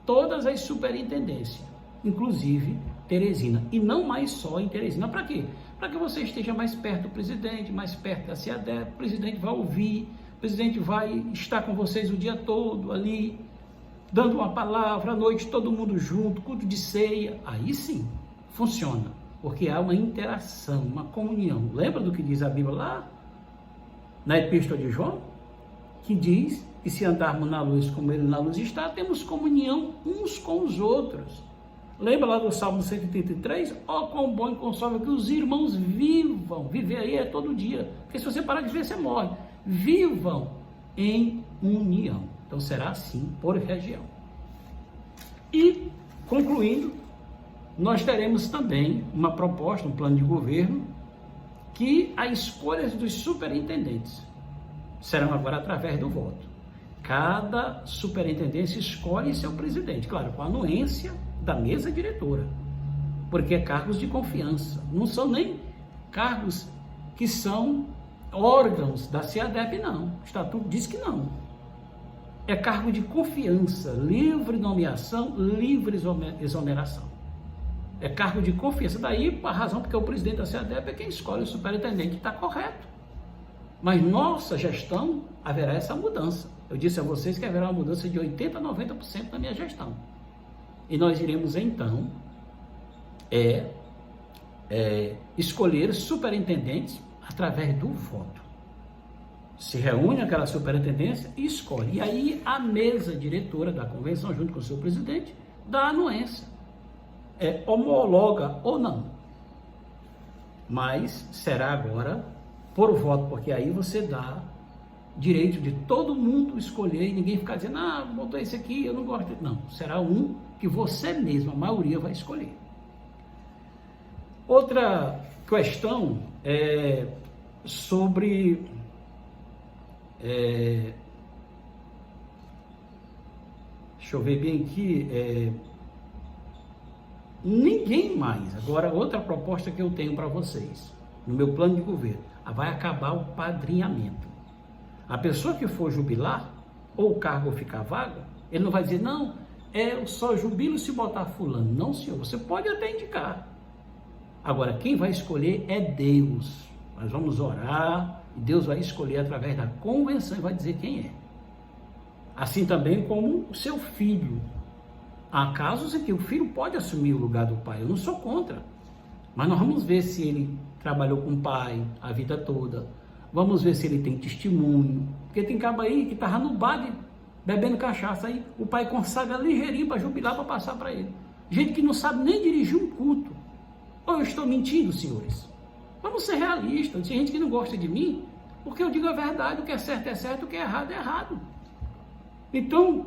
todas as superintendências, inclusive Teresina, e não mais só em Teresina. Para quê? Para que você esteja mais perto do presidente, mais perto da CEADEP, o presidente vai ouvir, o presidente vai estar com vocês o dia todo ali, dando uma palavra, à noite todo mundo junto, culto de ceia. Aí sim, funciona, porque há uma interação, uma comunhão. Lembra do que diz a Bíblia lá, na Epístola de João? Que diz que se andarmos na luz como ele na luz está, temos comunhão uns com os outros. Lembra lá do Salmo 133? Ó, quão bom e consolável que os irmãos vivam. Viver aí é todo dia. Porque se você parar de viver, você morre. Vivam em união. Então será assim por região. E, concluindo, nós teremos também uma proposta, um plano de governo, que as escolhas dos superintendentes serão agora através do voto. Cada superintendência escolhe seu presidente, claro, com a anuência da mesa diretora, porque é cargos de confiança, não são nem cargos que são órgãos da CEADEP, não. O estatuto diz que não. É cargo de confiança, livre nomeação, livre exoneração. É cargo de confiança. Daí a razão porque o presidente da CEADEP é quem escolhe o superintendente, está correto. Mas nossa gestão haverá essa mudança. Eu disse a vocês que haverá uma mudança de 80% a 90% na minha gestão. E nós iremos então escolher superintendentes através do voto. Se reúne aquela superintendência e escolhe. E aí a mesa diretora da convenção, junto com o seu presidente, dá anuência. Homologa ou não. Mas será agora por voto, porque aí você dá direito de todo mundo escolher e ninguém ficar dizendo, botou esse aqui, eu não gosto. Não, será um que você mesmo, a maioria, vai escolher. Outra questão é sobre deixa eu ver bem aqui, ninguém mais, agora outra proposta que eu tenho para vocês, no meu plano de governo, vai acabar o padrinhamento. A pessoa que for jubilar, ou o cargo ficar vago, ele não vai dizer, não, eu só jubilo se botar fulano. Não, senhor, você pode até indicar. Agora, quem vai escolher é Deus. Nós vamos orar, e Deus vai escolher através da convenção e vai dizer quem é. Assim também como o seu filho. Há casos em que o filho pode assumir o lugar do pai, eu não sou contra. Mas nós vamos ver se ele trabalhou com o pai a vida toda. Vamos ver se ele tem testemunho. Porque tem cabo aí que estava no bar bebendo cachaça, aí o pai consagra ligeirinho para jubilar, para passar para ele. Gente que não sabe nem dirigir um culto. Ou eu estou mentindo, senhores? Vamos ser realistas. Tem gente que não gosta de mim, porque eu digo a verdade, o que é certo, o que é errado. Então,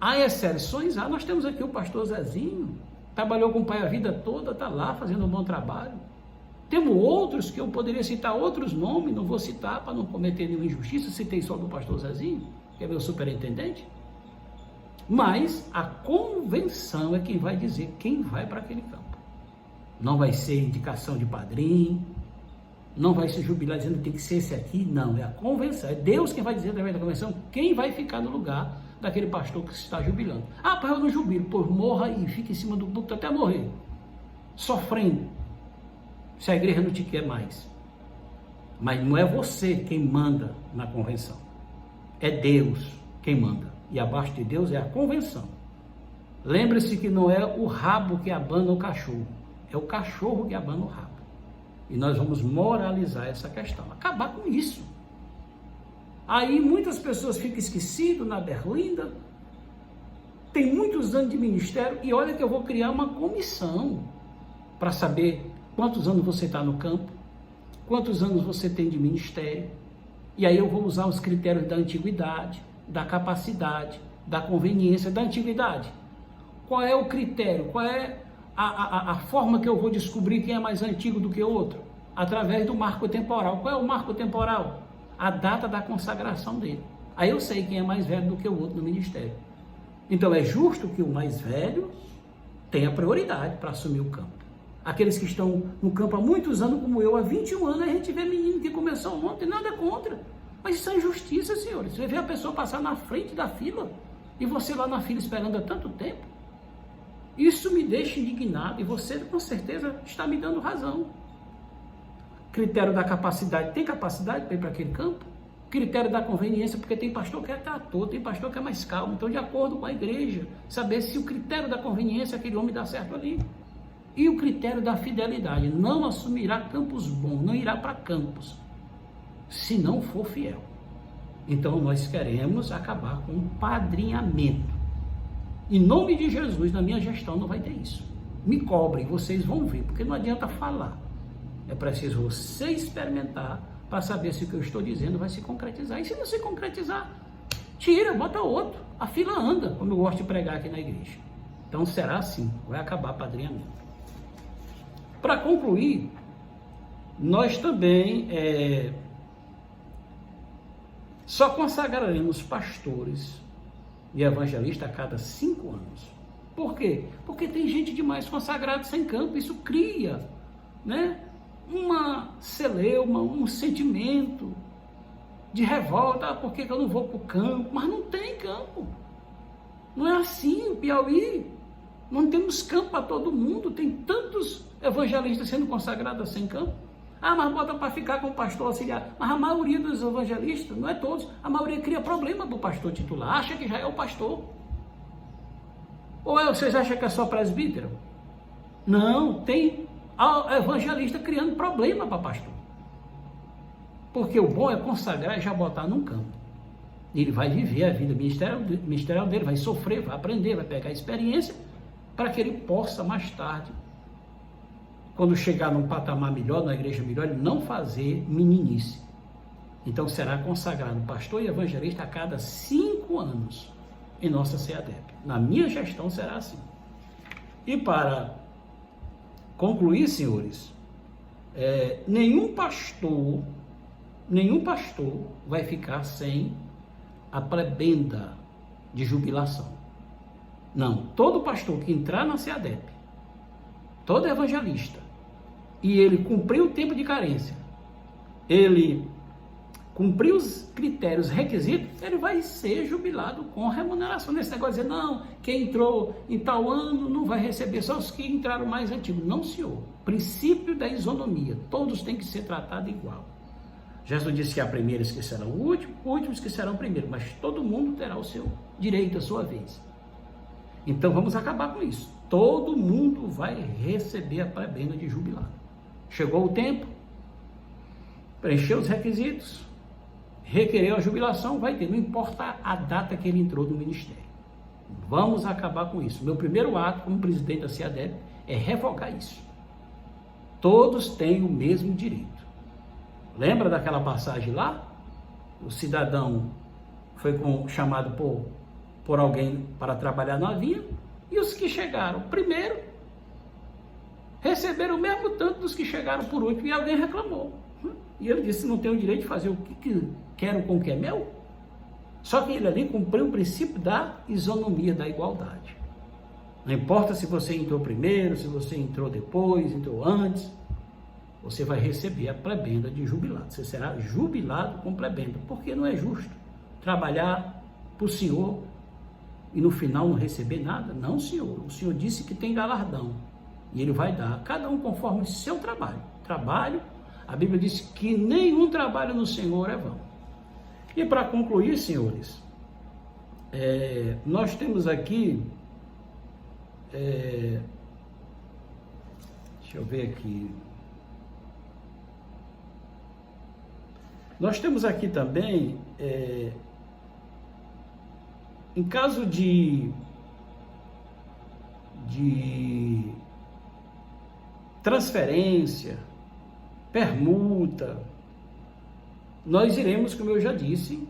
há exceções, nós temos aqui o pastor Zezinho, trabalhou com o pai a vida toda, está lá fazendo um bom trabalho. Temos outros que eu poderia citar outros nomes, não vou citar para não cometer nenhuma injustiça, citei só do pastor Zezinho, que é meu superintendente. Mas a convenção é quem vai dizer quem vai para aquele campo. Não vai ser indicação de padrinho, não vai se jubilar dizendo que tem que ser esse aqui, não, é a convenção, é Deus quem vai dizer através da convenção quem vai ficar no lugar daquele pastor que se está jubilando. Ah, pai, eu não jubilo, pois morra aí, fica em cima do púlpito até morrer, sofrendo, se a igreja não te quer mais. Mas não é você quem manda na convenção, é Deus quem manda, e abaixo de Deus é a convenção. Lembre-se que não é o rabo que abana o cachorro, é o cachorro que abana o rabo. E nós vamos moralizar essa questão, acabar com isso. Aí muitas pessoas ficam esquecidas na berlinda, tem muitos anos de ministério, e olha que eu vou criar uma comissão para saber quantos anos você está no campo, quantos anos você tem de ministério, e aí eu vou usar os critérios da antiguidade, da capacidade, da conveniência, da antiguidade. Qual é o critério? Qual é a forma que eu vou descobrir quem é mais antigo do que o outro? Através do marco temporal. Qual é o marco temporal? A data da consagração dele. Aí eu sei quem é mais velho do que o outro no ministério. Então é justo que o mais velho tenha prioridade para assumir o campo. Aqueles que estão no campo há muitos anos, como eu, há 21 anos, a gente vê menino que começou ontem, nada contra. Mas isso é injustiça, senhores. Você vê a pessoa passar na frente da fila e você lá na fila esperando há tanto tempo. Isso me deixa indignado e você com certeza está me dando razão. Critério da capacidade, tem capacidade para ir para aquele campo? Critério da conveniência, porque tem pastor que é ator, tem pastor que é mais calmo. Então, de acordo com a igreja, saber se o critério da conveniência aquele homem dá certo ali. E o critério da fidelidade, não assumirá campos bons, não irá para campos, se não for fiel. Então, nós queremos acabar com o padrinhamento. Em nome de Jesus, na minha gestão não vai ter isso. Me cobrem, vocês vão ver, porque não adianta falar. É preciso você experimentar para saber se o que eu estou dizendo vai se concretizar. E se não se concretizar, tira, bota outro. A fila anda, como eu gosto de pregar aqui na igreja. Então será assim, vai acabar padrinhamento. Para concluir, nós também só consagraremos pastores e evangelistas a cada 5 anos. Por quê? Porque tem gente demais consagrada sem campo, isso cria, né, uma celeuma, um sentimento de revolta. Por que eu não vou para o campo? Mas não tem campo. Não é assim. O Piauí, não temos campo para todo mundo. Tem tantos evangelistas sendo consagrados sem campo. Ah, mas bota para ficar com o pastor auxiliar. Mas a maioria dos evangelistas, não é todos, a maioria cria problema para o pastor titular. Acha que já é o pastor. Ou vocês acham que é só presbítero? Não, tem evangelista criando problema para pastor. Porque o bom é consagrar e já botar num campo. Ele vai viver a vida ministerial dele, vai sofrer, vai aprender, vai pegar experiência, para que ele possa mais tarde, quando chegar num patamar melhor, numa igreja melhor, ele não fazer meninice. Então será consagrado pastor e evangelista a cada 5 anos em nossa CEADEP. Na minha gestão será assim. E para concluir, senhores, nenhum pastor vai ficar sem a prebenda de jubilação. Não, todo pastor que entrar na CEADEP, todo evangelista, e ele cumpriu o tempo de carência, ele cumpriu os critérios, requisitos, ele vai ser jubilado com remuneração. Nesse negócio de dizer, não, quem entrou em tal ano não vai receber, só os que entraram mais antigos. Não, senhor. Princípio da isonomia, todos têm que ser tratados igual. Jesus disse que há primeiros que serão últimos que serão primeiros, mas todo mundo terá o seu direito, a sua vez. Então vamos acabar com isso. Todo mundo vai receber a prebenda de jubilado. Chegou o tempo, preencheu os requisitos, requereu a jubilação, vai ter, não importa a data que ele entrou no ministério. Vamos acabar com isso. Meu primeiro ato como presidente da CEADEP é revogar isso. Todos têm o mesmo direito. Lembra daquela passagem lá? O cidadão foi chamado por alguém para trabalhar no navio, e os que chegaram primeiro receberam o mesmo tanto dos que chegaram por último, e alguém reclamou. E ele disse: não tenho o direito de fazer o que quero com o que é meu? Só que ele ali cumpriu o princípio da isonomia, da igualdade. Não importa se você entrou primeiro, se você entrou depois, entrou antes, você vai receber a prebenda de jubilado. Você será jubilado com prebenda, porque não é justo trabalhar para o Senhor e no final não receber nada. Não, Senhor. O Senhor disse que tem galardão e Ele vai dar a cada um conforme o seu trabalho. Trabalho, a Bíblia diz que nenhum trabalho no Senhor é vão. E para concluir, senhores, nós temos aqui, deixa eu ver aqui, nós temos aqui também, em caso de transferência, permuta, nós iremos, como eu já disse,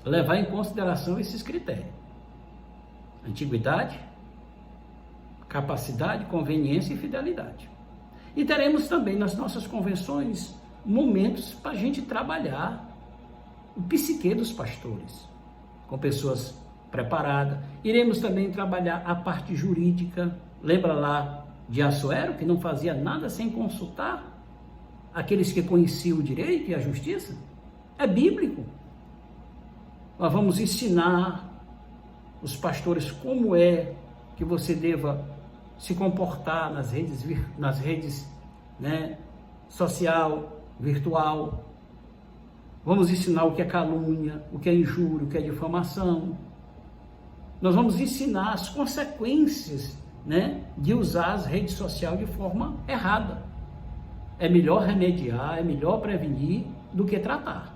levar em consideração esses critérios: antiguidade, capacidade, conveniência e fidelidade. E teremos também nas nossas convenções momentos para a gente trabalhar o psique dos pastores, com pessoas preparadas. Iremos também trabalhar a parte jurídica. Lembra lá de Assuero, que não fazia nada sem consultar aqueles que conheciam o direito e a justiça? É bíblico. Nós vamos ensinar os pastores como é que você deva se comportar nas redes, né, social, virtual. Vamos ensinar o que é calúnia, o que é injúria, o que é difamação. Nós vamos ensinar as consequências, né, de usar as redes sociais de forma errada. É melhor remediar, é melhor prevenir do que tratar.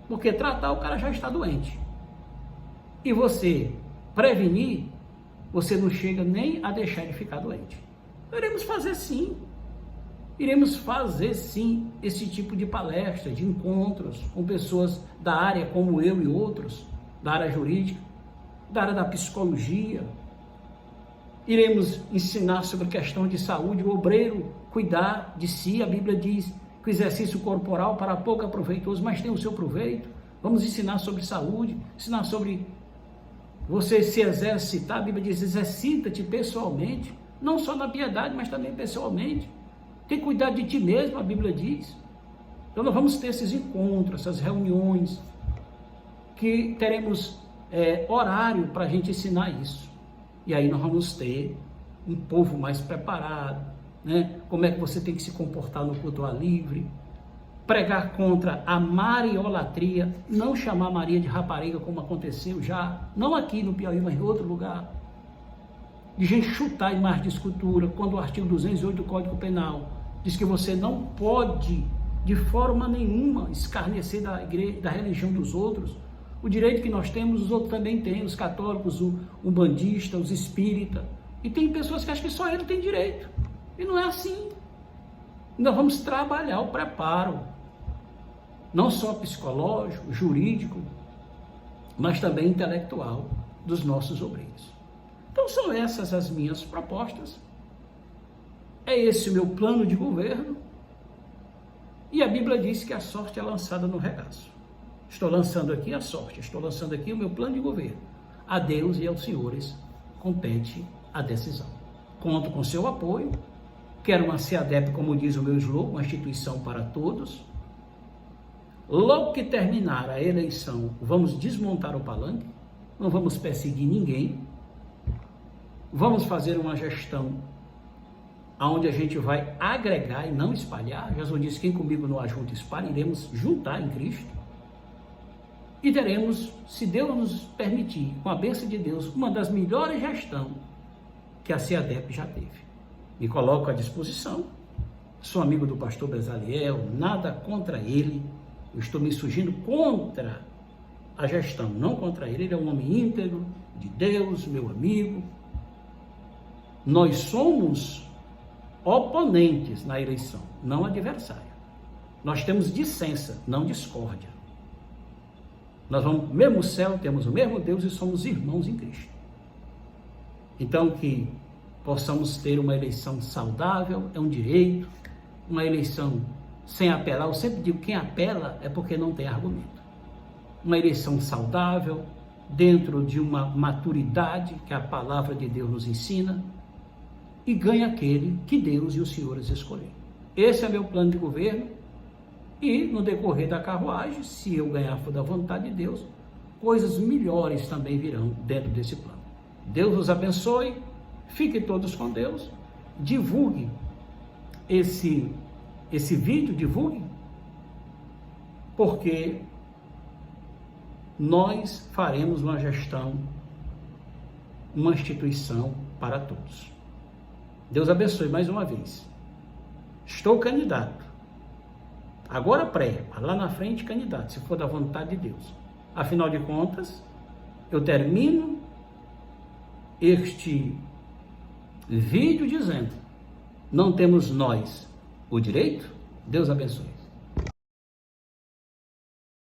Porque tratar, o cara já está doente. E você prevenir, você não chega nem a deixar de ficar doente. Iremos fazer sim. Iremos fazer sim esse tipo de palestra, de encontros com pessoas da área como eu e outros, da área jurídica, da área da psicologia. Iremos ensinar sobre questão de saúde, o obreiro cuidar de si. A Bíblia diz que o exercício corporal para pouco é proveitoso, mas tem o seu proveito. Vamos ensinar sobre saúde, ensinar sobre você se exercitar. A Bíblia diz: exercita-te pessoalmente, não só na piedade, mas também pessoalmente. Tem que cuidar de ti mesmo, a Bíblia diz. Então nós vamos ter esses encontros, essas reuniões, que teremos horário para a gente ensinar isso. E aí nós vamos ter um povo mais preparado, né? Como é que você tem que se comportar no culto ao ar livre, pregar contra a mariolatria, não chamar Maria de rapariga como aconteceu já, não aqui no Piauí, mas em outro lugar, de gente chutar em mais de escultura, quando o artigo 208 do Código Penal diz que você não pode de forma nenhuma escarnecer da igreja, da religião dos outros. O direito que nós temos, os outros também têm, os católicos, o umbandista, os espíritas. E tem pessoas que acham que só ele tem direito. E não é assim. Nós vamos trabalhar o preparo, não só psicológico, jurídico, mas também intelectual dos nossos obreiros. Então são essas as minhas propostas. É esse o meu plano de governo. E a Bíblia diz que a sorte é lançada no regaço. Estou lançando aqui a sorte, estou lançando aqui o meu plano de governo. A Deus e aos senhores compete a decisão. Conto com seu apoio. Quero uma CEADEP, como diz o meu slogan, uma instituição para todos. Logo que terminar a eleição, vamos desmontar o palanque, não vamos perseguir ninguém. Vamos fazer uma gestão onde a gente vai agregar e não espalhar. Jesus disse: quem comigo não ajunta, espalha. Iremos juntar em Cristo. E teremos, se Deus nos permitir, com a bênção de Deus, uma das melhores gestões que a CEADEP já teve. Me coloco à disposição. Sou amigo do pastor Bezaliel, nada contra ele. Eu estou me surgindo contra a gestão, não contra ele. Ele é um homem íntegro, de Deus, meu amigo. Nós somos oponentes na eleição, não adversário. Nós temos dissença, não discórdia. Nós vamos no mesmo céu, temos o mesmo Deus e somos irmãos em Cristo. Então que possamos ter uma eleição saudável, é um direito, uma eleição sem apelar. Eu sempre digo, quem apela é porque não tem argumento. Uma eleição saudável, dentro de uma maturidade que a palavra de Deus nos ensina, e ganha aquele que Deus e os senhores escolheram. Esse é meu plano de governo, e no decorrer da carruagem, se eu ganhar for da vontade de Deus, coisas melhores também virão dentro desse plano. Deus nos abençoe, fiquem todos com Deus, divulgue esse vídeo, divulgue, porque nós faremos uma gestão, uma instituição para todos. Deus abençoe mais uma vez. Estou candidato. Agora lá na frente candidato, se for da vontade de Deus. Afinal de contas, eu termino este vídeo dizendo: não temos nós o direito? Deus abençoe.